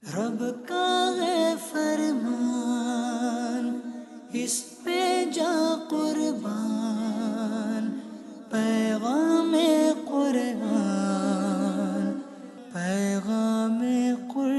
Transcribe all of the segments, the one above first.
رب کا ہے فرمان، اس پہ جا قربان، پیغام قرآن، پیغام قرآن۔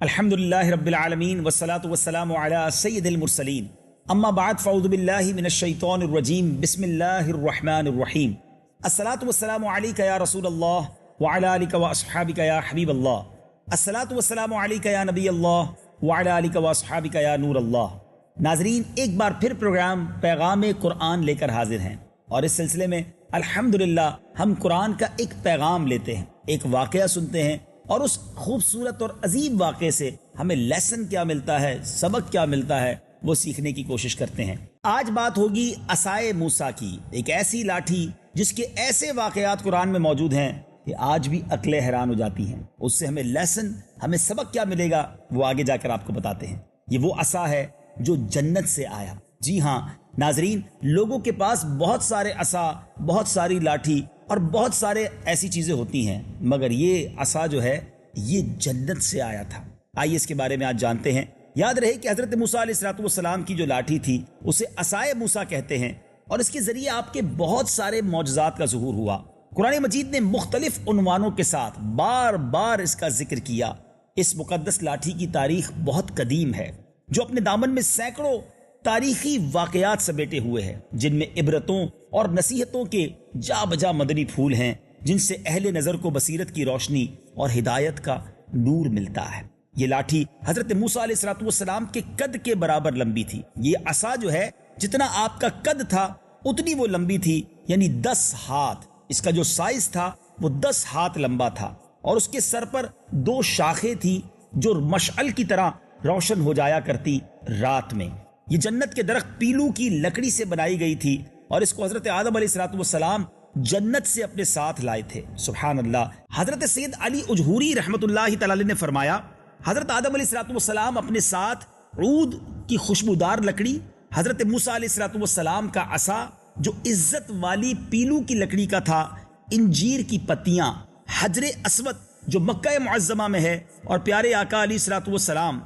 الحمدللہ رب العالمین والصلاة والسلام علی سید المرسلین، اما بعد فاعوذ باللہ من الشیطان الرجیم، بسم اللہ الرحمن الرحیم۔ الصلاة والسلام علیک یا رسول اللہ وعلی آلک واصحابک یا حبیب اللہ، الصلاة والسلام علیک یا نبی اللہ وعلی آلک واصحابک یا نور اللہ۔ ناظرین، ایک بار پھر پروگرام پیغام قرآن لے کر حاضر ہیں، اور اس سلسلے میں الحمدللہ ہم قرآن کا ایک پیغام لیتے ہیں، ایک واقعہ سنتے ہیں، اور اس خوبصورت اور عظیم واقعے سے ہمیں لیسن کیا ملتا ہے، سبق کیا ملتا ہے، وہ سیکھنے کی کوشش کرتے ہیں۔ آج بات ہوگی عصائے موسیٰ کی، ایک ایسی لاٹھی جس کے ایسے واقعات قرآن میں موجود ہیں کہ آج بھی عقلیں حیران ہو جاتی ہیں۔ اس سے ہمیں لیسن، ہمیں سبق کیا ملے گا، وہ آگے جا کر آپ کو بتاتے ہیں۔ یہ وہ عصا ہے جو جنت سے آیا۔ جی ہاں ناظرین، لوگوں کے پاس بہت سارے عصا، بہت ساری لاٹھی اور بہت سارے ایسی چیزیں ہوتی ہیں، مگر یہ عصا جو ہے یہ جنت سے آیا تھا۔ آئیے اس کے بارے میں آج جانتے ہیں۔ یاد رہے کہ حضرت موسیٰ علیہ السلام کی جو لاٹھی تھی اسے عصائے موسیٰ کہتے ہیں، اور اس کے ذریعے آپ کے بہت سارے معجزات کا ظہور ہوا۔ قرآن مجید نے مختلف عنوانوں کے ساتھ بار بار اس کا ذکر کیا۔ اس مقدس لاٹھی کی تاریخ بہت قدیم ہے، جو اپنے دامن میں سینکڑوں تاریخی واقعات سمیٹے ہوئے ہیں، جن میں عبرتوں اور نصیحتوں کے جا بجا مدنی پھول ہیں، جن سے اہل نظر کو بصیرت کی روشنی اور ہدایت کا نور ملتا ہے۔ یہ لاٹھی حضرت موسیٰ علیہ السلام کے قد کے برابر لمبی تھی۔ یہ عصا جو ہے جتنا آپ کا قد تھا اتنی وہ لمبی تھی، یعنی 10 ہاتھ۔ اس کا جو سائز تھا وہ 10 ہاتھ لمبا تھا، اور اس کے سر پر 2 شاخیں تھی جو مشعل کی طرح روشن ہو جایا کرتی رات میں۔ یہ جنت کے درخت پیلو کی لکڑی سے بنائی گئی تھی، اور اس کو حضرت آدم علیہ السلام جنت سے اپنے ساتھ لائے تھے۔ سبحان اللہ۔ حضرت سید علی اجہوری رحمۃ اللہ تعالی علیہ نے فرمایا، حضرت آدم علیہ السلام اپنے ساتھ عود کی خوشبودار لکڑی، حضرت موسیٰ علیہ السلام کا عصا جو عزت والی پیلو کی لکڑی کا تھا، انجیر کی پتیاں، حجر اسود جو مکہ معظمہ میں ہے، اور پیارے آقا علیہ السلام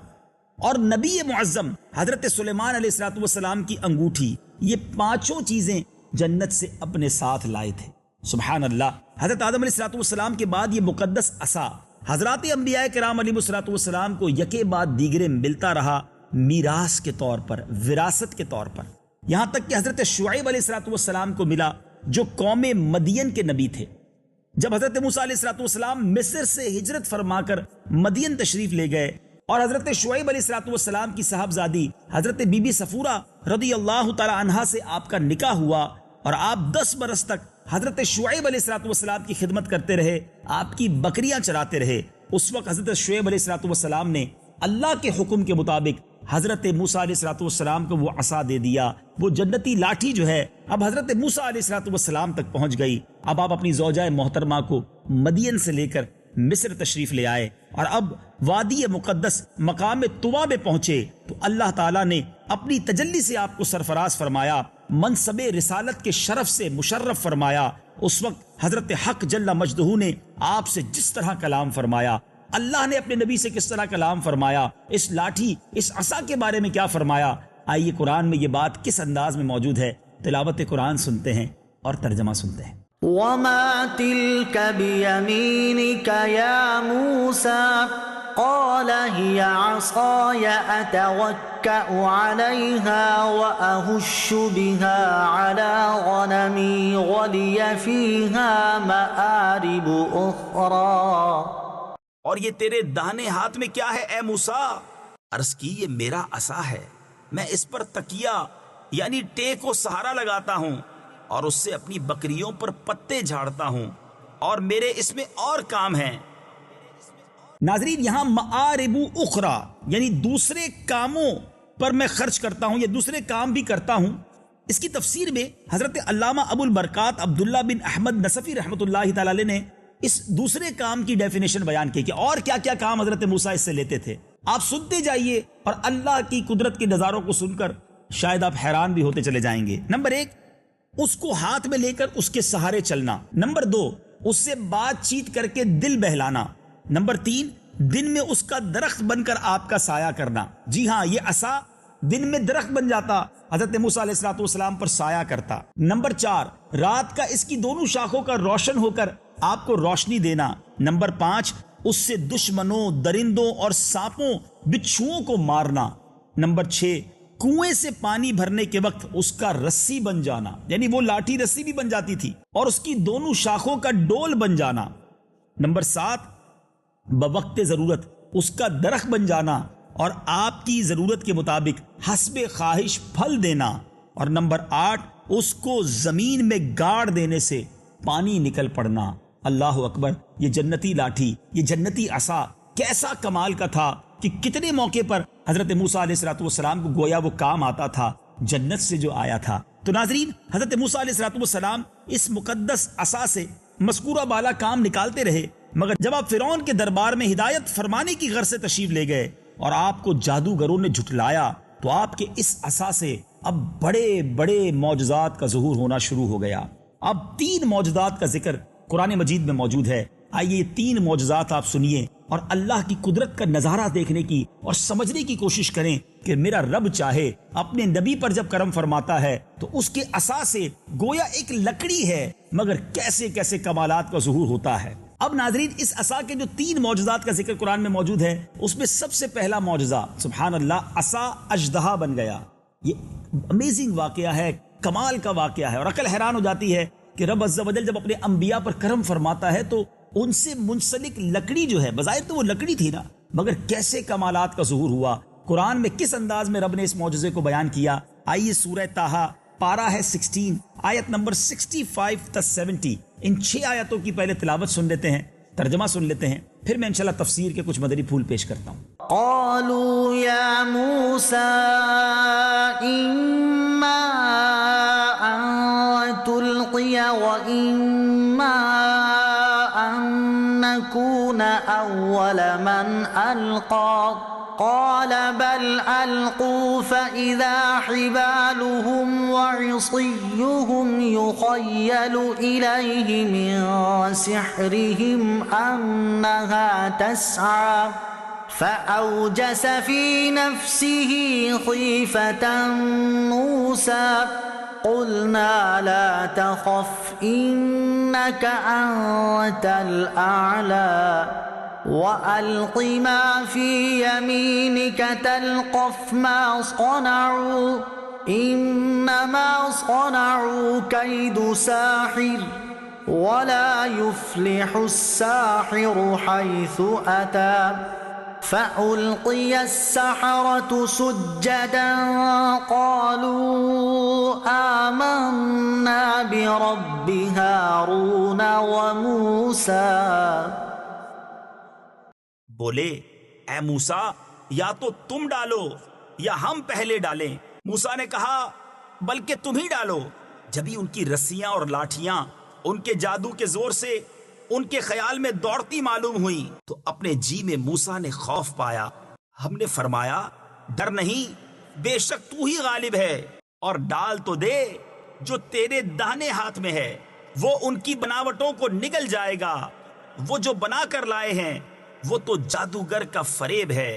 اور نبی معظم حضرت سلیمان علیہ السلام کی انگوٹھی، یہ 5 چیزیں جنت سے اپنے ساتھ لائے تھے۔ سبحان اللہ۔ حضرت آدم علیہ السلام کے بعد یہ مقدس عصا حضرات انبیاء کرام علیہ السلام کو یکے بعد دیگرے ملتا رہا، میراث کے طور پر، وراثت کے طور پر، یہاں تک کہ حضرت شعیب علیہ السلام کو ملا، جو قوم مدین کے نبی تھے۔ جب حضرت موسیٰ علیہ السلام مصر سے ہجرت فرما کر مدین تشریف لے گئے، اور حضرت شعیب علیہ السلام کی صاحبزادی حضرت بی بی صفورہ رضی اللہ تعالی عنہا سے آپ کا نکاح ہوا، اور آپ 10 برس تک حضرت شعیب علیہ السلام کی خدمت کرتے رہے، آپ کی بکریاں چراتے رہے۔ اس وقت حضرت شعیب علیہ السلام نے اللہ کے حکم کے مطابق حضرت موسیٰ علیہ السلام کو وہ عصا دے دیا۔ وہ جنتی لاٹھی جو ہے اب حضرت موسیٰ علیہ السلام تک پہنچ گئی۔ اب آپ اپنی زوجہ محترمہ کو مدین سے لے کر مصر تشریف لے آئے، اور اب وادی مقدس مقام طویٰ میں پہنچے تو اللہ تعالیٰ نے اپنی تجلی سے آپ کو سرفراز فرمایا، منصب رسالت کے شرف سے مشرف فرمایا۔ اس وقت حضرت حق جل مجدہ نے آپ سے جس طرح کلام فرمایا، اللہ نے اپنے نبی سے کس طرح کلام فرمایا، اس لاٹھی، اس عصا کے بارے میں کیا فرمایا، آئیے قرآن میں یہ بات کس انداز میں موجود ہے، تلاوت قرآن سنتے ہیں اور ترجمہ سنتے ہیں۔ وَمَا تِلْكَ بِيَمِينِكَ يَا مُوسَى قَالَ هِيَ عَصَايَ أَتَوَكَّأُ عَلَيْهَا وَأَهُشُّ بِهَا عَلَى غَنَمِي وَلِيَ فِيهَا مَآرِبُ أُخْرَى۔ اور یہ تیرے داہنے ہاتھ میں کیا ہے اے موسیٰ؟ عرض کی، یہ میرا عصا ہے، میں اس پر تکیہ یعنی ٹیک و سہارا لگاتا ہوں، اور اس سے اپنی بکریوں پر پتے جھاڑتا ہوں، اور میرے اس میں اور کام ہیں۔ ناظرین، یہاں مآرب اخرى یعنی دوسرے کاموں پر میں خرچ کرتا ہوں، یا دوسرے کام بھی کرتا ہوں۔ اس کی تفسیر میں حضرت علامہ ابو البرکات عبداللہ بن احمد نصفی رحمۃ اللہ تعالی علیہ نے اس دوسرے کام کی ڈیفینیشن بیان کی کہ اور کیا کیا کام حضرت موسیٰ اس سے لیتے تھے۔ آپ سنتے جائیے، اور اللہ کی قدرت کے نظاروں کو سن کر شاید آپ حیران بھی ہوتے چلے جائیں گے۔ نمبر 1، اس کو ہاتھ میں لے کر اس کے سہارے چلنا۔ نمبر 2، اس سے بات چیت کر کے دل بہلانا۔ نمبر 3، دن میں اس کا درخت بن کر آپ کا سایہ کرنا۔ جی ہاں، یہ عصا دن میں درخت بن جاتا، حضرت موسیٰ علیہ السلام پر سایہ کرتا۔ نمبر 4، رات کا اس کی دونوں شاخوں کا روشن ہو کر آپ کو روشنی دینا۔ نمبر 5، اس سے دشمنوں، درندوں اور سانپوں، بچھوؤں کو مارنا۔ نمبر 6، کنویں سے پانی بھرنے کے وقت اس کا رسی بن جانا، یعنی وہ لاٹھی رسی بھی بن جاتی تھی، اور اس کی دونوں شاخوں کا ڈول بن جانا۔ نمبر 7، بوقت ضرورت اس کا درخت بن جانا اور آپ کی ضرورت کے مطابق حسب خواہش پھل دینا۔ اور نمبر 8، اس کو زمین میں گاڑ دینے سے پانی نکل پڑنا۔ اللہ اکبر! یہ جنتی لاٹھی، یہ جنتی عصا کیسا کمال کا تھا کہ کتنے موقع پر حضرت موسیٰ علیہ السلام کو گویا وہ کام آتا تھا، جنت سے جو آیا تھا۔ تو ناظرین، حضرت موسیٰ علیہ السلام اس مقدس عصا سے مذکورہ بالا کام نکالتے رہے، مگر جب آپ فرعون کے دربار میں ہدایت فرمانے کی غرض سے تشریف لے گئے اور آپ کو جادوگروں نے جھٹلایا، تو آپ کے اس عصا سے اب بڑے بڑے معجزات کا ظہور ہونا شروع ہو گیا۔ اب 3 معجزات کا ذکر قرآن مجید میں موجود ہے۔ آئیے 3 معجزات آپ سنیے اور اللہ کی قدرت کا نظارہ دیکھنے کی اور سمجھنے کی کوشش کریں کہ میرا رب چاہے اپنے نبی پر جب کرم فرماتا ہے تو اس کے عصا سے گویا ایک لکڑی ہے، مگر کیسے کیسے کمالات کا ظہور ہوتا ہے۔ اب ناظرین، اس عصا کے جو 3 معجزات کا ذکر قرآن میں موجود ہے، اس میں سب سے پہلا معجزہ، سبحان اللہ، عصا اژدہا بن گیا۔ یہ امیزنگ واقعہ ہے، کمال کا واقعہ ہے، اور عقل حیران ہو جاتی ہے کہ رب عز و جل جب اپنے انبیاء پر کرم فرماتا ہے تو ان سے منسلک لکڑی جو ہے، بظاہر تو وہ لکڑی تھی نا، مگر کیسے کمالات کا ظہور ہوا۔ قرآن میں کس انداز میں رب نے اس معجزے کو بیان کیا؟ آئیے سورہ طٰہٰ، پارہ ہے 16، آیت نمبر 65 تا 70، ان 6 آیتوں کی پہلے تلاوت سن لیتے ہیں، ترجمہ سن لیتے ہیں، پھر میں انشاءاللہ تفسیر کے کچھ مدنی پھول پیش کرتا ہوں۔ قالوا يا موسى إما أن تلقي وإما أن نكون أول من ألقى قال بل ألقوا فإذا حبالهم وعصيهم يخيل إليه من سحرهم أنها تسعى فأوجس في نفسه خيفة موسى قلنا لا تخف إنك أنت الأعلى وألق ما في يمينك تلقف ما صنعوا إنما صنعوا كيد ساحر ولا يفلح الساحر حيث أتى فألقي السحرة سجدا قالوا آمنا برب هارون وموسى۔ بولے، اے موسیٰ، یا تو تم ڈالو یا ہم پہلے ڈالیں۔ موسیٰ نے کہا بلکہ تم ہی ڈالو۔ جبھی ان کی رسیاں اور لاٹھیاں ان کے جادو کے زور سے ان کے خیال میں دوڑتی معلوم ہوئی تو اپنے جی میں موسیٰ نے خوف پایا۔ ہم نے فرمایا ڈر نہیں، بے شک تو ہی غالب ہے، اور ڈال تو دے جو تیرے داہنے ہاتھ میں ہے، وہ ان کی بناوٹوں کو نگل جائے گا۔ وہ جو بنا کر لائے ہیں وہ تو جادوگر کا فریب ہے،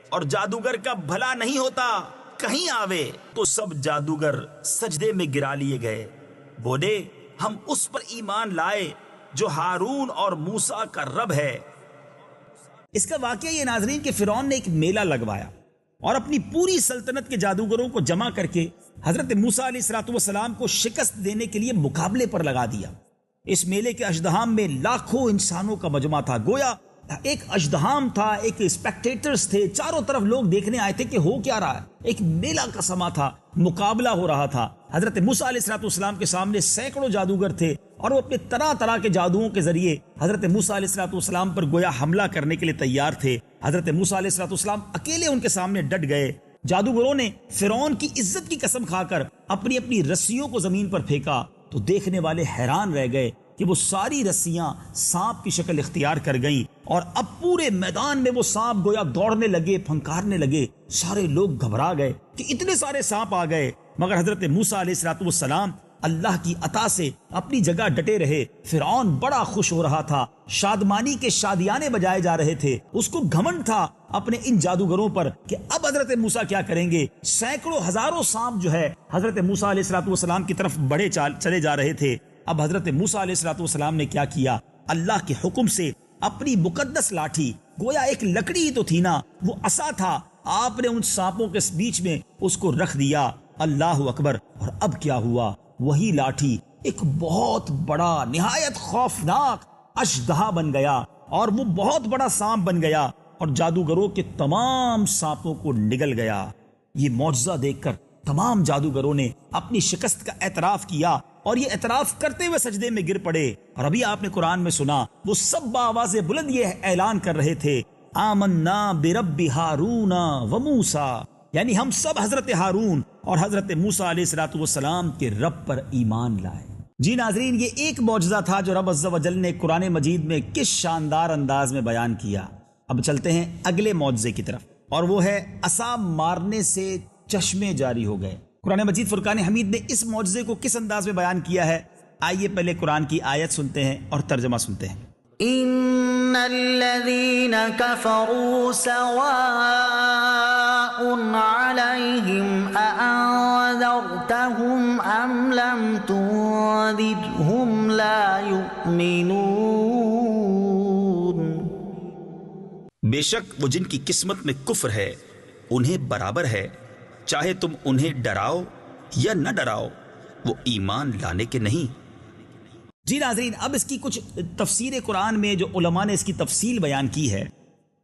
اور جادوگر کا بھلا نہیں ہوتا کہیں آوے۔ تو سب جادوگر سجدے میں گرا لیے گئے۔ بولے ہم اس پر ایمان لائے جو ہارون اور موسیٰ کا رب ہے۔ اس کا واقعہ یہ ناظرین کہ فرعون نے ایک میلہ لگوایا اور اپنی پوری سلطنت کے جادوگروں کو جمع کر کے حضرت موسیٰ علیہ السلام کو شکست دینے کے لیے مقابلے پر لگا دیا۔ اس میلے کے اژدہام میں لاکھوں انسانوں کا مجمع تھا، گویا ایک اژدہام تھا، ایک اسپیکٹیٹرز تھے، چاروں طرف لوگ دیکھنے آئے تھے کہ ہو کیا رہا ہے۔ ایک میلہ کا سما تھا، مقابلہ ہو رہا تھا۔ حضرت موسیٰ علیہ السلام کے سامنے سینکڑوں جادوگر تھے اور وہ اپنے طرح طرح کے جادوؤں کے ذریعے حضرت موسیٰ علیہ السلام پر گویا حملہ کرنے کے لیے تیار تھے۔ حضرت موسیٰ علیہ السلام اکیلے ان کے سامنے ڈٹ گئے۔ جادوگروں نے فرعون کی عزت کی قسم کھا کر اپنی اپنی رسیوں کو زمین پر پھینکا تو دیکھنے والے حیران رہ گئے کہ وہ ساری رسیاں سانپ کی شکل اختیار کر گئیں، اور اب پورے میدان میں وہ سانپ گویا دوڑنے لگے، پھنکارنے لگے۔ سارے لوگ گھبرا گئے کہ اتنے سارے سانپ آ گئے، مگر حضرت موسیٰ علیہ السلام اللہ کی عطا سے اپنی جگہ ڈٹے رہے۔ فرعون بڑا خوش ہو رہا تھا، شادمانی کے شادیانے بجائے جا رہے تھے، اس کو گھمنڈ تھا اپنے ان جادوگروں پر کہ اب حضرت موسیٰ کیا کریں گے۔ سینکڑوں ہزاروں سانپ جو ہے حضرت موسیٰ علیہ السلام کی طرف بڑھے چلے جا رہے تھے۔ اب حضرت موسیٰ علیہ السلام نے کیا کیا، اللہ کے حکم سے اپنی مقدس لاٹھی، گویا ایک لکڑی تو تھی نا، وہ عصا تھا، آپ نے ان سانپوں کے بیچ میں اس کو رکھ دیا۔ اللہ اکبر۔ اور اب کیا ہوا، وہی لاٹھی ایک بہت بڑا نہایت خوفناک اشدہا بن گیا، اور وہ بہت بڑا سانپ بن گیا اور جادوگروں کے تمام سانپوں کو نگل گیا۔ یہ معجزہ دیکھ کر تمام جادوگروں نے اپنی شکست کا اعتراف کیا، اور یہ اعتراف کرتے ہوئے سجدے میں گر پڑے۔ اور ابھی آپ نے قرآن میں سنا، وہ سب بآواز بلند یہ اعلان کر رہے تھے، آمنا برب ہارون و موسیٰ، یعنی ہم سب حضرت ہارون اور حضرت موسیٰ علیہ السلام کے رب پر ایمان لائے۔ جی ناظرین، یہ ایک معجزہ تھا جو رب عز و جل نے قرآن مجید میں کس شاندار انداز میں بیان کیا۔ اب چلتے ہیں اگلے معجزے کی طرف، اور وہ ہے عصا مارنے سے چشمے جاری ہو گئے۔ قرآن مجید فرقان حمید نے اس معجزے کو کس انداز میں بیان کیا ہے، آئیے پہلے قرآن کی آیت سنتے ہیں اور ترجمہ سنتے ہیں۔ ان الذين كفروا سواء عليهم أأنذرتهم ام لم تنذرهم لا يؤمنون۔ بے شک وہ جن کی قسمت میں کفر ہے انہیں برابر ہے، چاہے تم انہیں ڈراؤ یا نہ ڈراؤ، وہ ایمان لانے کے نہیں۔ جی ناظرین، اب اس کی کچھ تفسیر قرآن میں جو علماء نے اس کی تفصیل بیان کی ہے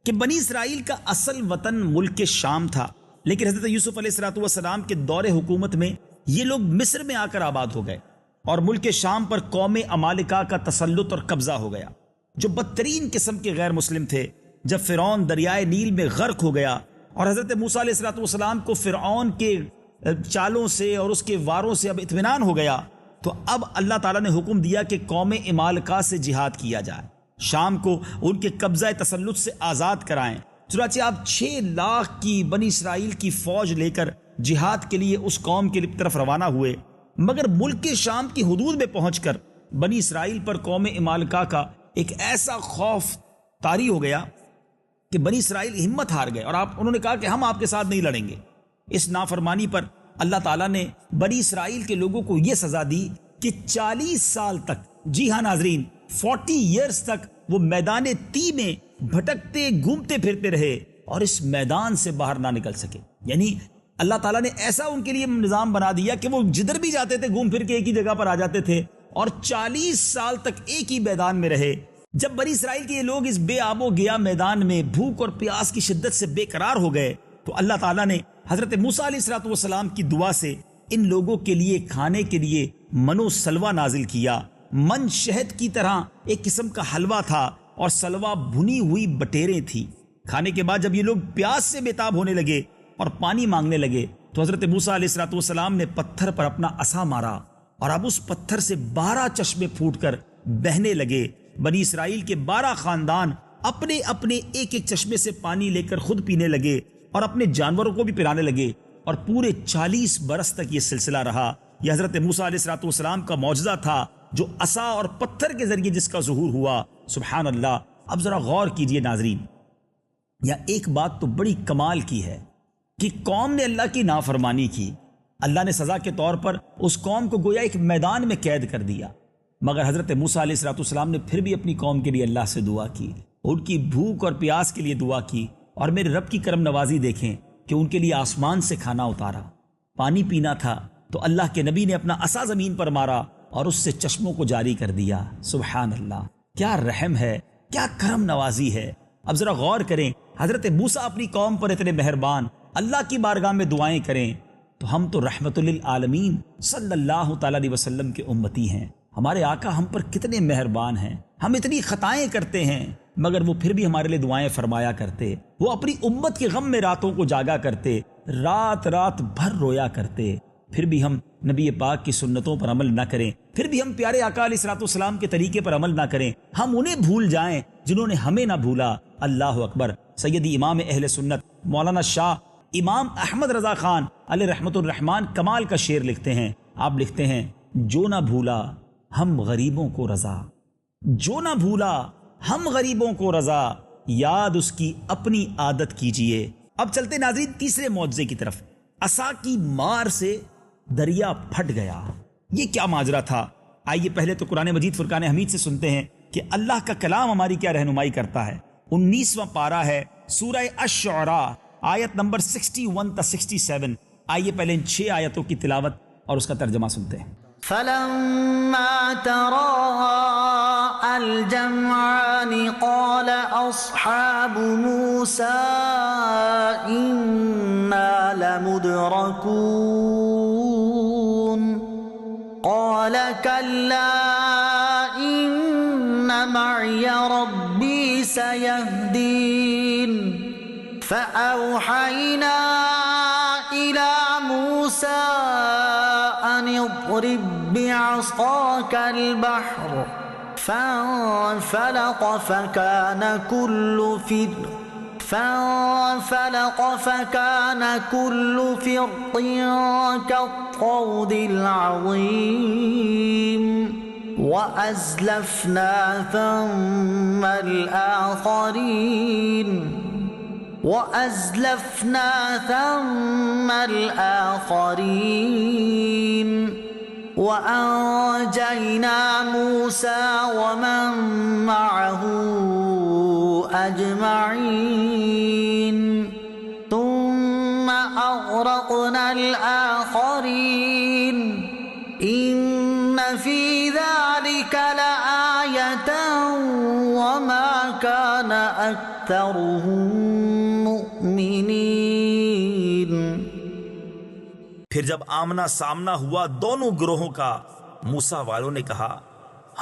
کہ بنی اسرائیل کا اصل وطن ملک شام تھا، لیکن حضرت یوسف علیہ السلام کے دور حکومت میں یہ لوگ مصر میں آ کر آباد ہو گئے، اور ملک شام پر قوم عمالقہ کا تسلط اور قبضہ ہو گیا، جو بدترین قسم کے غیر مسلم تھے۔ جب فرعون دریائے نیل میں غرق ہو گیا اور حضرت موسیٰ علیہ السلام کو فرعون کے چالوں سے اور اس کے واروں سے اب اطمینان ہو گیا، تو اب اللہ تعالیٰ نے حکم دیا کہ قوم عمالقہ سے جہاد کیا جائے، شام کو ان کے قبضہ تسلط سے آزاد کرائیں۔ چنانچہ آپ 6 لاکھ کی بنی اسرائیل کی فوج لے کر جہاد کے لیے اس قوم کی طرف روانہ ہوئے، مگر ملک شام کی حدود میں پہنچ کر بنی اسرائیل پر قوم عمالقہ کا ایک ایسا خوف طاری ہو گیا کہ بنی اسرائیل ہمت ہار گئے، اور انہوں نے کہا کہ ہم آپ کے ساتھ نہیں لڑیں گے۔ اس نافرمانی پر اللہ تعالیٰ نے بنی اسرائیل کے لوگوں کو یہ سزا دی کہ 40 سال تک، جی ہاں ناظرین، 40 ایئرز تک وہ میدان تی میں بھٹکتے گھومتے پھرتے رہے اور اس میدان سے باہر نہ نکل سکے۔ یعنی اللہ تعالیٰ نے ایسا ان کے لیے نظام بنا دیا کہ وہ جدھر بھی جاتے تھے گھوم پھر کے ایک ہی جگہ پر آ جاتے تھے، اور 40 سال تک ایک ہی میدان میں رہے۔ جب بنی اسرائیل کے یہ لوگ اس بے آب و گیا میدان میں بھوک اور پیاس کی شدت سے بے قرار ہو گئے، تو اللہ تعالیٰ نے حضرت موسیٰ علیہ السلام کی دعا سے ان لوگوں کے لیے کھانے کے لیے من و سلوہ نازل کیا۔ من شہد کی طرح ایک قسم کا حلوہ تھا، اور سلوہ بھنی ہوئی بٹیریں تھی۔ کھانے کے بعد جب یہ لوگ پیاس سے بےتاب ہونے لگے اور پانی مانگنے لگے، تو حضرت موسیٰ علیہ السلام نے پتھر پر اپنا عصا مارا، اور اب اس پتھر سے 12 چشمے پھوٹ کر بہنے لگے۔ بنی اسرائیل کے 12 خاندان اپنے اپنے ایک ایک چشمے سے پانی لے کر خود پینے لگے اور اپنے جانوروں کو بھی پلانے لگے، اور پورے 40 برس تک یہ سلسلہ رہا۔ یہ حضرت موسیٰ علیہ السلام کا معجزہ تھا، جو عصا اور پتھر کے ذریعے جس کا ظہور ہوا۔ سبحان اللہ۔ اب ذرا غور کیجئے ناظرین، یہ ایک بات تو بڑی کمال کی ہے کہ قوم نے اللہ کی نافرمانی کی، اللہ نے سزا کے طور پر اس قوم کو گویا ایک میدان میں قید کر دیا، مگر حضرت موسیٰ علیہ السلام نے پھر بھی اپنی قوم کے لیے اللہ سے دعا کی، ان کی بھوک اور پیاس کے لیے دعا کی، اور میرے رب کی کرم نوازی دیکھیں کہ ان کے لیے آسمان سے کھانا اتارا، پانی پینا تھا تو اللہ کے نبی نے اپنا عصا زمین پر مارا اور اس سے چشموں کو جاری کر دیا۔ سبحان اللہ، کیا رحم ہے، کیا کرم نوازی ہے۔ اب ذرا غور کریں، حضرت موسیٰ اپنی قوم پر اتنے مہربان، اللہ کی بارگاہ میں دعائیں کریں، تو ہم تو رحمت للعالمین صلی اللہ تعالیٰ علیہ وسلم کے امتی ہیں، ہمارے آقا ہم پر کتنے مہربان ہیں، ہم اتنی خطائیں کرتے ہیں مگر وہ پھر بھی ہمارے لیے دعائیں فرمایا کرتے، وہ اپنی امت کے غم میں راتوں کو جاگا کرتے، رات رات بھر رویا کرتے، پھر بھی ہم نبی پاک کی سنتوں پر عمل نہ کریں، پھر بھی ہم پیارے آقا علیہ السلام کے طریقے پر عمل نہ کریں، ہم انہیں بھول جائیں جنہوں نے ہمیں نہ بھولا۔ اللہ اکبر۔ سیدی امام اہل سنت مولانا شاہ امام احمد رضا خان علیہ رحمت الرحمان کمال کا شعر لکھتے ہیں، آپ لکھتے ہیں جو نہ بھولا ہم غریبوں کو رضا، جو نہ بھولا ہم غریبوں کو رضا، یاد اس کی اپنی عادت کیجئے۔ اب چلتے ناظرین تیسرے معجزے کی طرف۔ عصا کی مار سے دریا پھٹ گیا، یہ کیا ماجرا تھا؟ آئیے پہلے تو قرآن مجید فرقان حمید سے سنتے ہیں کہ اللہ کا کلام ہماری کیا رہنمائی کرتا ہے۔ 19واں پارہ ہے سورہ الشعراء، آیت نمبر 61 تا 67۔ آئیے پہلے ان 6 آیتوں کی تلاوت اور اس کا ترجمہ سنتے ہیں۔ فلما تراءى الجمعان قال أصحاب موسى إنا لمدركون قال كلا إن معي ربي سيهدين فأوحينا إلى موسى أن اضرب بعصاك البحر فانفلق فكان كل فرق كالطود العظيم وأزلفنا ثم الآخرين وأنجينا موسى ومن معه أجمعين ثم أغرقنا الآخرين إن في ذلك لآية وما كان أكثرهم مؤمنين۔ پھر جب آمنا سامنا ہوا دونوں گروہوں کا، موسیٰ والوں نے کہا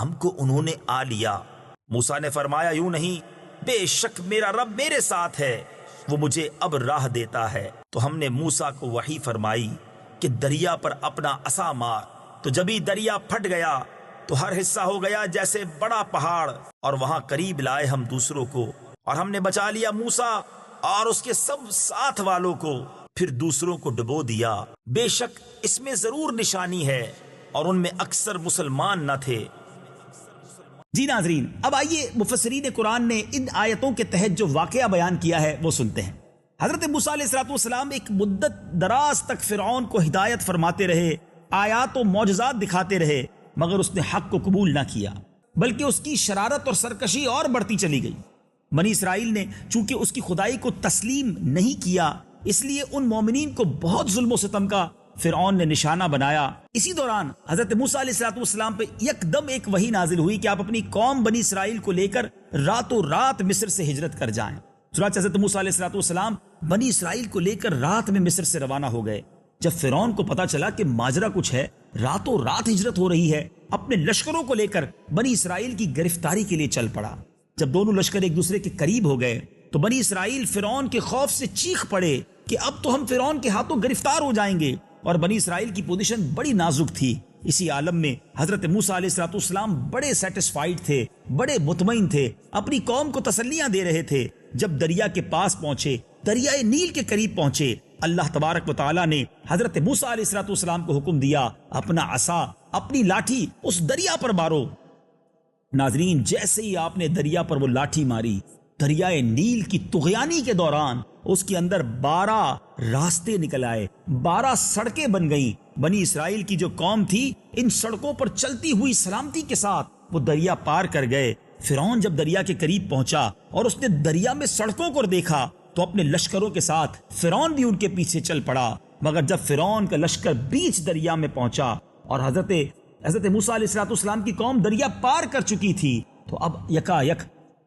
ہم کو انہوں نے آ لیا۔ موسیٰ نے فرمایا یوں نہیں، بے شک میرا رب میرے ساتھ ہے، وہ مجھے اب راہ دیتا ہے۔ تو ہم نے موسیٰ کو وحی فرمائی کہ دریا پر اپنا عصا مار، تو جبھی دریا پھٹ گیا تو ہر حصہ ہو گیا جیسے بڑا پہاڑ، اور وہاں قریب لائے ہم دوسروں کو، اور ہم نے بچا لیا موسیٰ اور اس کے سب ساتھ والوں کو، پھر دوسروں کو ڈبو دیا۔ بے شک اس میں ضرور نشانی ہے، اور ان میں اکثر مسلمان نہ تھے۔ جی ناظرین، اب آئیے مفسرین قرآن نے ان آیتوں کے تحت جو واقعہ بیان کیا ہے وہ سنتے ہیں۔ حضرت موسیٰ علیہ السلام ایک مدت دراز تک فرعون کو ہدایت فرماتے رہے، آیات و معجزات دکھاتے رہے، مگر اس نے حق کو قبول نہ کیا، بلکہ اس کی شرارت اور سرکشی اور بڑھتی چلی گئی۔ بنی اسرائیل نے چونکہ اس کی خدائی کو تسلیم نہیں کیا، اس لیے ان مومنین کو بہت ظلم و ستم کا فرعون نے نشانہ بنایا۔ اسی دوران حضرت موسیٰ علیہ السلام پہ یکدم ایک وحی نازل ہوئی کہ آپ اپنی قوم بنی اسرائیل کو لے کر راتوں رات مصر سے ہجرت کر جائیں۔ چنانچہ حضرت موسیٰ علیہ السلام بنی اسرائیل کو لے کر رات میں مصر سے روانہ ہو گئے۔ جب فرعون کو پتا چلا کہ ماجرا کچھ ہے، راتوں رات ہجرت ہو رہی ہے، اپنے لشکروں کو لے کر بنی اسرائیل کی گرفتاری کے لیے چل پڑا۔ جب دونوں لشکر ایک دوسرے کے قریب ہو گئے تو بنی اسرائیل فرعون کے خوف سے چیخ پڑے کہ اب تو ہم فرعون کے ہاتھوں گرفتار ہو جائیں گے، اور بنی اسرائیل کی پوزیشن بڑی نازک تھی۔ اسی عالم میں حضرت موسیٰ علیہ السلام بڑے سیٹسفائیڈ تھے، بڑے مطمئن تھے، اپنی قوم کو تسلیاں دے رہے تھے۔ جب دریا کے پاس پہنچے، دریائے نیل کے قریب پہنچے، اللہ تبارک و تعالیٰ نے حضرت موسیٰ علیہ السلام کو حکم دیا اپنا عصا، اپنی لاٹھی اس دریا پر مارو۔ ناظرین، جیسے ہی آپ نے دریا پر وہ لاٹھی ماری، دریائے نیل کی طغیانی کے دوران اس کے اندر 12 راستے نکل آئے، 12 سڑکیں بن گئیں۔ بنی اسرائیل کی جو قوم تھی ان سڑکوں پر چلتی ہوئی سلامتی کے ساتھ وہ دریا پار کر گئے۔ فرعون جب دریا کے قریب پہنچا اور اس نے دریا میں سڑکوں کو دیکھا تو اپنے لشکروں کے ساتھ فرعون بھی ان کے پیچھے چل پڑا، مگر جب فرعون کا لشکر بیچ دریا میں پہنچا اور حضرت موسیٰ علیہ السلام کی قوم دریا پار کر چکی تھی، تو اب یکا یک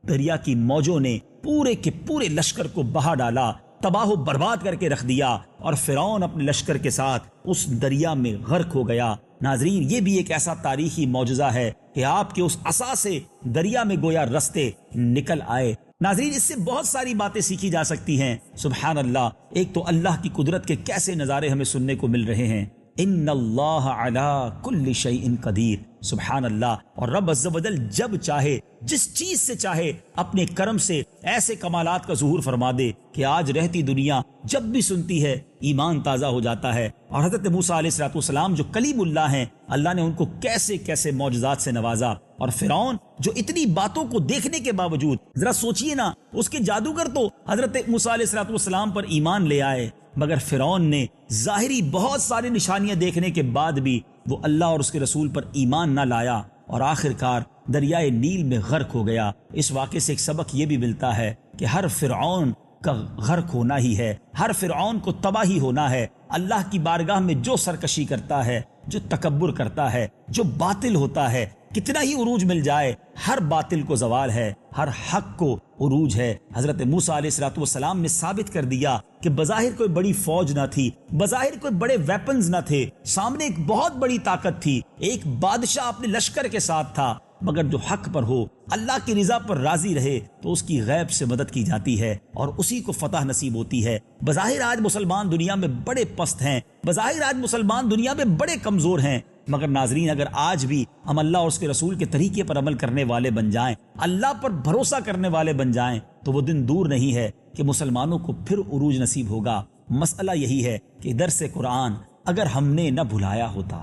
دریا کی موجوں نے پورے کے پورے لشکر کو بہا ڈالا، تباہ و برباد کر کے رکھ دیا، اور فرعون اپنے لشکر کے ساتھ اس دریا میں غرق ہو گیا۔ ناظرین، یہ بھی ایک ایسا تاریخی معجزہ ہے کہ آپ کے اس عصا سے دریا میں گویا رستے نکل آئے۔ ناظرین، اس سے بہت ساری باتیں سیکھی جا سکتی ہیں۔ سبحان اللہ، ایک تو اللہ کی قدرت کے کیسے نظارے ہمیں سننے کو مل رہے ہیں۔ ان اللہ علی کل شیء قدیر، سبحان اللہ. اور رب عز و جل جب چاہے جس چیز سے چاہے اپنے کرم سے ایسے کمالات کا ظہور فرما دے کہ آج رہتی دنیا جب بھی سنتی ہے ایمان تازہ ہو جاتا ہے. اور حضرت موسیٰ علیہ السلام جو کلیم اللہ ہیں، اللہ نے ان کو کیسے کیسے معجزات سے نوازا. اور فرعون جو اتنی باتوں کو دیکھنے کے باوجود، ذرا سوچئے نا، اس کے جادوگر تو حضرت موسیٰ علیہ السلام پر ایمان لے آئے، مگر فرعون نے ظاہری بہت ساری نشانیاں دیکھنے کے بعد بھی وہ اللہ اور اس کے رسول پر ایمان نہ لایا اور آخر کار دریائے نیل میں غرق ہو گیا. اس واقعے سے ایک سبق یہ بھی ملتا ہے کہ ہر فرعون کا غرق ہونا ہی ہے، ہر فرعون کو تباہی ہونا ہے. اللہ کی بارگاہ میں جو سرکشی کرتا ہے، جو تکبر کرتا ہے، جو باطل ہوتا ہے، کتنا ہی عروج مل جائے، ہر باطل کو زوال ہے، ہر حق کو عروج ہے. حضرت موسیٰ علیہ السلام نے ثابت کر دیا کہ بظاہر کوئی بڑی فوج نہ تھی، بظاہر کوئی بڑے ویپنز نہ تھے، سامنے ایک بہت بڑی طاقت تھی، ایک بادشاہ اپنے لشکر کے ساتھ تھا، مگر جو حق پر ہو، اللہ کی رضا پر راضی رہے تو اس کی غیب سے مدد کی جاتی ہے اور اسی کو فتح نصیب ہوتی ہے. بظاہر آج مسلمان دنیا میں بڑے پست ہیں، بظاہر آج مسلمان دنیا میں بڑے کمزور ہیں، مگر ناظرین اگر آج بھی ہم اللہ اور اس کے رسول کے طریقے پر عمل کرنے والے بن جائیں، اللہ پر بھروسہ کرنے والے بن جائیں، تو وہ دن دور نہیں ہے کہ مسلمانوں کو پھر عروج نصیب ہوگا. مسئلہ یہی ہے کہ درس قرآن اگر ہم نے نہ بھلایا ہوتا،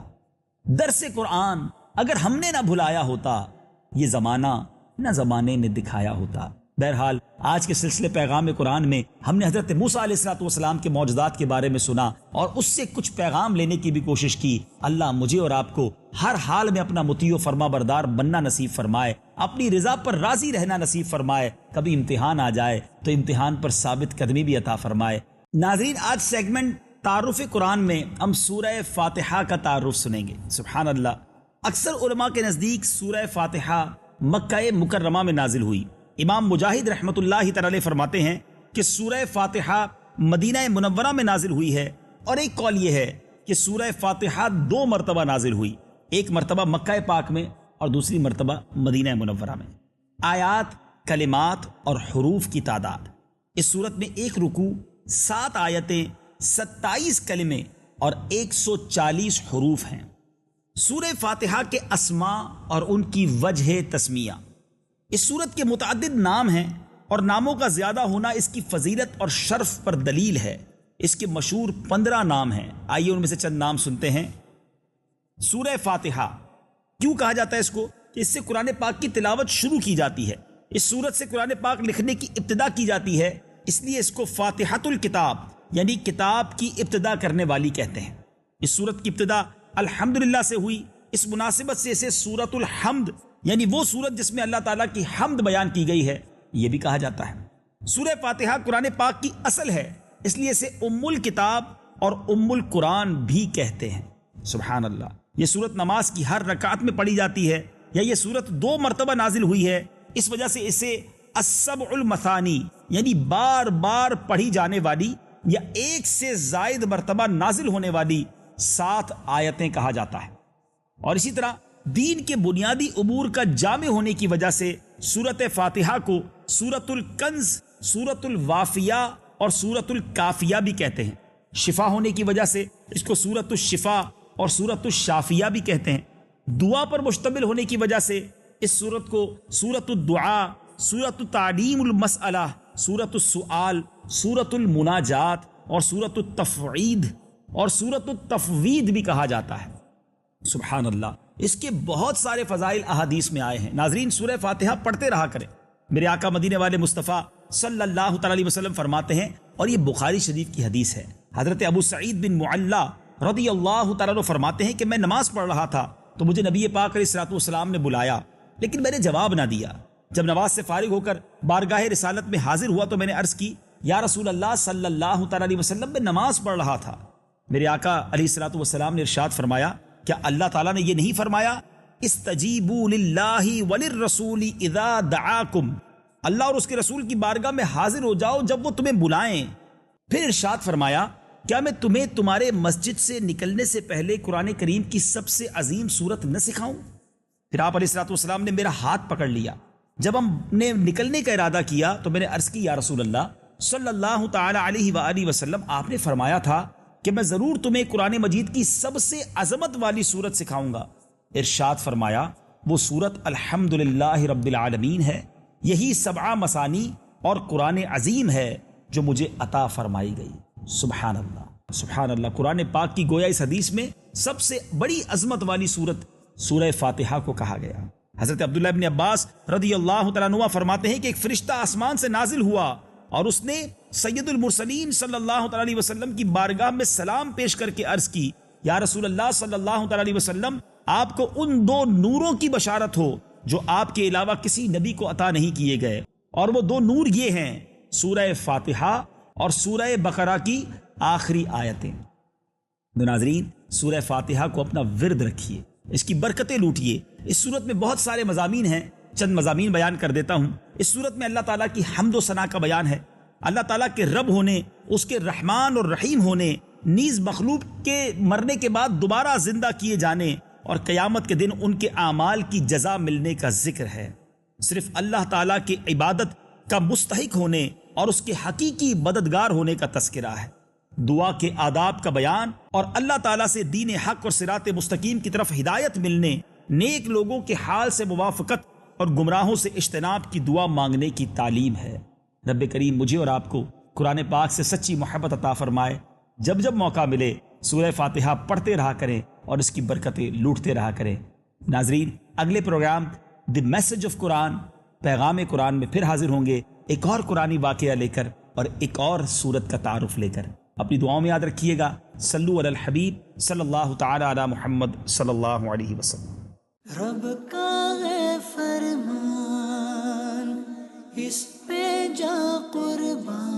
درس قرآن اگر ہم نے نہ بھلایا ہوتا، یہ زمانہ نہ زمانے نے دکھایا ہوتا. بہرحال آج کے سلسلے پیغام قرآن میں ہم نے حضرت موسیٰ علیہ السلام کے معجزات کے بارے میں سنا اور اس سے کچھ پیغام لینے کی بھی کوشش کی. اللہ مجھے اور آپ کو ہر حال میں اپنا مطیع و فرما بردار بننا نصیب فرمائے، اپنی رضا پر راضی رہنا نصیب فرمائے. کبھی امتحان آ جائے تو امتحان پر ثابت قدمی بھی عطا فرمائے. ناظرین، آج سیگمنٹ تعارف قرآن میں ہم سورہ فاتحہ کا تعارف سنیں گے. سبحان اللہ. اکثر علماء کے نزدیک سورہ فاتحہ مکہ مکرمہ میں نازل ہوئی. امام مجاہد رحمۃ اللہ تعالی فرماتے ہیں کہ سورہ فاتحہ مدینہ منورہ میں نازل ہوئی ہے، اور ایک قول یہ ہے کہ سورہ فاتحہ 2 مرتبہ نازل ہوئی، ایک مرتبہ مکہ پاک میں اور دوسری مرتبہ مدینہ منورہ میں. آیات، کلمات اور حروف کی تعداد: اس صورت میں 1 رکوع، 7 آیتیں، 27 کلمے اور 140 حروف ہیں. سورہ فاتحہ کے اسماء اور ان کی وجہ تسمیہ: اس سورت کے متعدد نام ہیں اور ناموں کا زیادہ ہونا اس کی فضیلت اور شرف پر دلیل ہے. اس کے مشہور 15 نام ہیں. آئیے ان میں سے چند نام سنتے ہیں. سورہ فاتحہ کیوں کہا جاتا ہے اس کو؟ کہ اس سے قرآن پاک کی تلاوت شروع کی جاتی ہے. اس سورت سے قرآن پاک لکھنے کی ابتدا کی جاتی ہے، اس لیے اس کو فاتحۃ الکتاب یعنی کتاب کی ابتدا کرنے والی کہتے ہیں. اس سورت کی ابتدا الحمدللہ سے ہوئی. اس مناسبت سے اسے سورۃ الحمد یعنی وہ سورت جس میں اللہ تعالیٰ کی حمد بیان کی گئی ہے یہ بھی کہا جاتا ہے. سورہ فاتحہ قرآن پاک کی اصل ہے، اس لیے اسے ام الکتاب اور ام القرآن بھی کہتے ہیں. سبحان اللہ. یہ سورت نماز کی ہر رکعت میں پڑھی جاتی ہے، یا یہ سورت 2 مرتبہ نازل ہوئی ہے، اس وجہ سے اسے السبع المثانی یعنی بار بار پڑھی جانے والی یا 1 سے زائد مرتبہ نازل ہونے والی 7 آیتیں کہا جاتا ہے. اور اسی طرح دین کے بنیادی امور کا جامع ہونے کی وجہ سے سورت فاتحہ کو سورت الکنز، سورت الوافیہ اور سورت الکافیہ بھی کہتے ہیں. شفا ہونے کی وجہ سے اس کو سورت الشفا اور سورت الشافیہ بھی کہتے ہیں. دعا پر مشتمل ہونے کی وجہ سے اس سورت کو سورت الدعاء، سورت تعلیم المسئلہ، سورت السؤال، سورت المناجات اور سورت التفوید اور سورت التفوید بھی کہا جاتا ہے. سبحان اللہ. اس کے بہت سارے فضائل احادیث میں آئے ہیں. ناظرین، سورہ فاتحہ پڑھتے رہا کریں. میرے آقا مدینے والے مصطفیٰ صلی اللہ تعالی علیہ وسلم فرماتے ہیں، اور یہ بخاری شریف کی حدیث ہے، حضرت ابو سعید بن معلہ رضی اللہ تعالیٰ عنہ فرماتے ہیں کہ میں نماز پڑھ رہا تھا تو مجھے نبی پاک علیہ الصلوۃ والسلام نے بلایا، لیکن میں نے جواب نہ دیا. جب نماز سے فارغ ہو کر بارگاہ رسالت میں حاضر ہوا تو میں نے عرض کی، یا رسول اللہ صلی اللہ تعالی علیہ وسلم، میں نماز پڑھ رہا تھا. میرے آقا علیہ الصلوۃ والسلام نے ارشاد فرمایا، کیا اللہ تعالیٰ نے یہ نہیں فرمایا استجیبوا للہ وللرسول اذا دعاکم، اللہ اور اس کے رسول کی بارگاہ میں حاضر ہو جاؤ جب وہ تمہیں بلائیں. پھر ارشاد فرمایا، کیا میں تمہیں تمہارے مسجد سے نکلنے سے پہلے قرآن کریم کی سب سے عظیم سورت نہ سکھاؤں؟ پھر آپ علیہ الصلوۃ والسلام نے میرا ہاتھ پکڑ لیا. جب ہم نے نکلنے کا ارادہ کیا تو میں نے عرض کی، یا رسول اللہ صلی اللہ تعالی علیہ وآلہ وسلم، آپ نے فرمایا تھا کہ میں ضرور تمہیں قرآن مجید کی سب سے عظمت والی سورت سکھاؤں گا. ارشاد فرمایا وہ سورت الحمدللہ رب العالمین ہے، یہی 7 مثانی اور قرآن عظیم ہے جو مجھے عطا فرمائی گئی۔ سبحان اللہ، سبحان اللہ۔ قرآن پاک کی گویا اس حدیث میں سب سے بڑی عظمت والی سورت سورہ فاتحہ کو کہا گیا۔ حضرت عبداللہ ابن عباس رضی اللہ تعالیٰ عنہ فرماتے ہیں کہ ایک فرشتہ آسمان سے نازل ہوا اور اس نے سید المرسلین صلی اللہ تعالیٰ علیہ وسلم کی بارگاہ میں سلام پیش کر کے عرض کی، یا رسول اللہ صلی اللہ تعالیٰ علیہ وسلم، آپ کو ان 2 نوروں کی بشارت ہو جو آپ کے علاوہ کسی نبی کو عطا نہیں کیے گئے، اور وہ 2 نور یہ ہیں سورہ فاتحہ اور سورہ بقرہ کی آخری آیتیں۔ ناظرین، سورہ فاتحہ کو اپنا ورد رکھیے، اس کی برکتیں لوٹیے۔ اس صورت میں بہت سارے مضامین ہیں، چند مضامین بیان کر دیتا ہوں۔ اس صورت میں اللہ تعالیٰ کی حمد و ثنا کا بیان ہے، اللہ تعالیٰ کے رب ہونے، اس کے رحمان اور رحیم ہونے، نیز مخلوق کے مرنے کے بعد دوبارہ زندہ کیے جانے اور قیامت کے دن ان کے اعمال کی جزا ملنے کا ذکر ہے۔ صرف اللہ تعالیٰ کی عبادت کا مستحق ہونے اور اس کے حقیقی مددگار ہونے کا تذکرہ ہے۔ دعا کے آداب کا بیان اور اللہ تعالیٰ سے دین حق اور صراط مستقیم کی طرف ہدایت ملنے، نیک لوگوں کے حال سے موافقت اور گمراہوں سے اجتناب کی دعا مانگنے کی تعلیم ہے۔ رب کریم مجھے اور آپ کو قرآن پاک سے سچی محبت عطا فرمائے۔ جب جب موقع ملے سورہ فاتحہ پڑھتے رہا کریں اور اس کی برکتیں لوٹتے رہا کریں۔ ناظرین، اگلے پروگرام دی میسج آف قرآن، پیغام قرآن میں پھر حاضر ہوں گے، ایک اور قرآنی واقعہ لے کر اور ایک اور سورت کا تعارف لے کر۔ اپنی دعاؤں میں یاد رکھیے گا۔ صلو علی الحبیب صلی اللہ تعالی علی محمد صلی اللہ علیہ وسلم۔ رب کا ہے فرمان، اس پہ جا قربان۔